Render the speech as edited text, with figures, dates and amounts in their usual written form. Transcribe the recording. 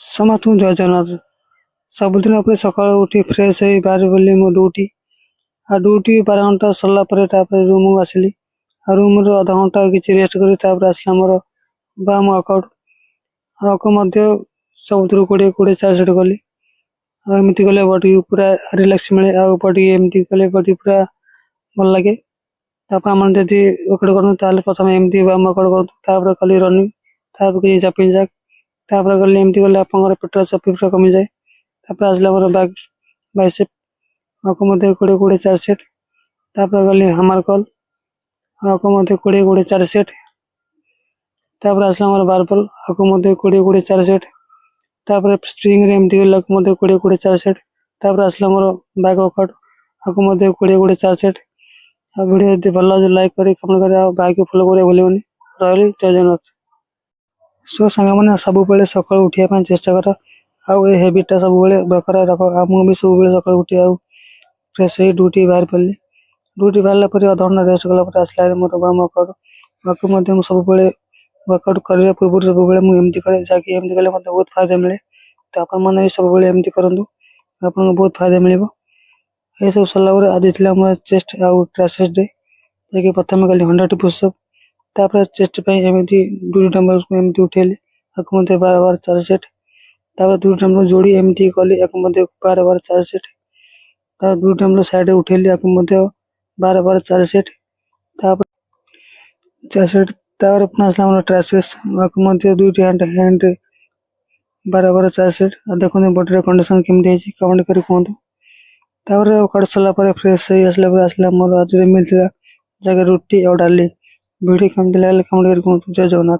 ସମସ୍ତଙ୍କୁ ଜୟ ଜଗନ୍ନାଥ। ସବୁଦିନ ଉପରେ ସକାଳୁ ଉଠି ଫ୍ରେଶ ହେଇ ବାହାରି ଗଲି ମୋ ଡ୍ୟୁଟି। ଆଉ ଡ୍ୟୁଟି 12 ଘଣ୍ଟା ସରିଲା ପରେ ତାପରେ ରୁମକୁ ଆସିଲି। ଆଉ ରୁମରେ ଅଧଘଣ୍ଟା କିଛି ରେଷ୍ଟ କରି ତାପରେ ଆସିଲା ମୋର ବାମ ୱାର୍କଆଉଟ। ଆଉ ମଧ୍ୟ ସବୁଥିରୁ 20 ଚାରି ସେଟ୍ କଲି। ଆଉ ଏମିତି କଲେ ବଡି ପୁରା ରିଲାକ୍ସ ମିଳେ। ଆଉ ବଡି ଏମିତି କଲେ ବଡି ପୁରା ଭଲ ଲାଗେ। ତାପରେ ଆମର ଯଦି ୱାର୍କଆଉଟ କରନ୍ତୁ ତାହେଲେ ପ୍ରଥମେ ଏମିତି ବାମ ୱାର୍କଆଉଟ କରନ୍ତୁ, ତାପରେ କଲି ରନିଂ, ତାପରେ କିଛି ଜମ୍ପିଂ ଜାକ୍, ତାପରେ ଗଲେ ଏମିତି ଗଲେ ଆପଣଙ୍କର ପେଟ ଚର୍ବି ପୁରା କମିଯାଏ। ତାପରେ ଆସିଲା ମୋର ବ୍ୟାକ୍ ବାଇସେପ୍, ଆକୁ ମଧ୍ୟ 20 ଚାରି ସେଟ୍। ତାପରେ ଗଲି ହାମର କଲ୍, ଆକୁ ମଧ୍ୟ 20 ଚାରି ସେଟ୍। ତାପରେ ଆସିଲା ଆମର ବାରବଲ୍, ଆକୁ ମଧ୍ୟ 20 ଚାରି ସେଟ୍। ତାପରେ ସ୍ପ୍ରିଂରେ ଏମିତି ଗଲେ ଆକୁ ମଧ୍ୟ 20 ଚାରି ସେଟ୍। ତାପରେ ଆସିଲା ମୋର ବ୍ୟାକ୍ ୱାର୍କଆଉଟ, ଆକୁ ମଧ୍ୟ 20 ଚାରି ସେଟ୍। ଆଉ ଭିଡ଼ିଓ ଯଦି ଭଲ ଲାଗୁଛି ଲାଇକ୍ କରି କମେଣ୍ଟ କରି ଆଉ ବାଇକ୍ ଫଲୋ କରିବାକୁ ଭୁଲିବନି। ରହିଲି, ଜୟ ଜଗନ୍ନାଥ। ସୋ ସାଙ୍ଗମାନେ ସବୁବେଳେ ସକାଳୁ ଉଠିବା ପାଇଁ ଚେଷ୍ଟା କର। ଆଉ ଏ ହ୍ୟାବିଟଟା ସବୁବେଳେ ବରକରାର ରଖ। ଆଉ ମୁଁ ବି ସବୁବେଳେ ସକାଳୁ ଉଠି ଆଉ ଫ୍ରେଶ ହେଇ ଡ୍ୟୁଟି ବାହାରି ପାରିଲି। ଡ୍ୟୁଟି ବାହାରିଲା ପରେ ଅଧଘଣ୍ଟା ରେଷ୍ଟ କଲା ପରେ ଆସିଲା ମୋର ବାମ ୱାର୍କଆଉଟ। ଆକୁ ମଧ୍ୟ ମୁଁ ସବୁବେଳେ ୱାର୍କଆଉଟ କରିବା ପୂର୍ବରୁ ସବୁବେଳେ ମୁଁ ଏମିତି କରେ, ଯାହାକି ଏମିତି କଲେ ମୋତେ ବହୁତ ଫାଇଦା ମିଳେ। ତ ଆପଣମାନେ ବି ସବୁବେଳେ ଏମିତି କରନ୍ତୁ, ଆପଣଙ୍କୁ ବହୁତ ଫାଇଦା ମିଳିବ। ଏସବୁ ସରିଲା ପରେ ଆଜି ଥିଲା ମୋର ଚେଷ୍ଟ ଆଉ ଟ୍ରାଇସେପ୍ସ ଡେ, ଯାହାକି ପ୍ରଥମେ କଲି 100 ପୁଷଅପ୍। ତାପରେ ଚେଷ୍ଟ ପାଇଁ ଏମିତି 2 ଡମ୍ବଲକୁ ଏମିତି ଉଠେଇଲି, ଆକୁ ମଧ୍ୟ 12 ଚାରି ସେଟ୍। ତାପରେ 2 ଡମ୍ବଲ ଯୋଡ଼ି ଏମିତି କଲି, ଆକୁ ମଧ୍ୟ 12 ଚାରି ସେଟ୍। ତାପରେ 2 ଡମ୍ବଲ ସାଇଡରେ ଉଠେଇଲି, ଆକୁ ମଧ୍ୟ 12 ଚାରି ସେଟ୍। ତାପରେ 4 ସେଟ୍। ତାପରେ ପୁଣି ଆସିଲା ଆମର ଟ୍ରାଇସେପ୍ସ, ଆକୁ ମଧ୍ୟ 2ଟି ହ୍ୟାଣ୍ଡରେ 12 ଚାରି ସେଟ୍। ଆଉ ଦେଖନ୍ତୁ ବଡିର କଣ୍ଡିସନ କେମିତି ହେଇଛି କମେଣ୍ଟ କରି କୁହନ୍ତୁ। ତାପରେ କାଟି ସାରିଲା ପରେ ଫ୍ରେଶ ହେଇ ଆସିଲା ପରେ ଆସିଲା ମୋର ଆଜିର ମିଲ୍ ଥିଲା, ଯାହାକି ରୁଟି ଆଉ ଡାଲି। ଭିଡ଼ିଓ କେମିତି ଲାଗିଲା କମେଣ୍ଟ କରି କୁହନ୍ତୁ। ଜୟ ଜଗନ୍ନାଥ।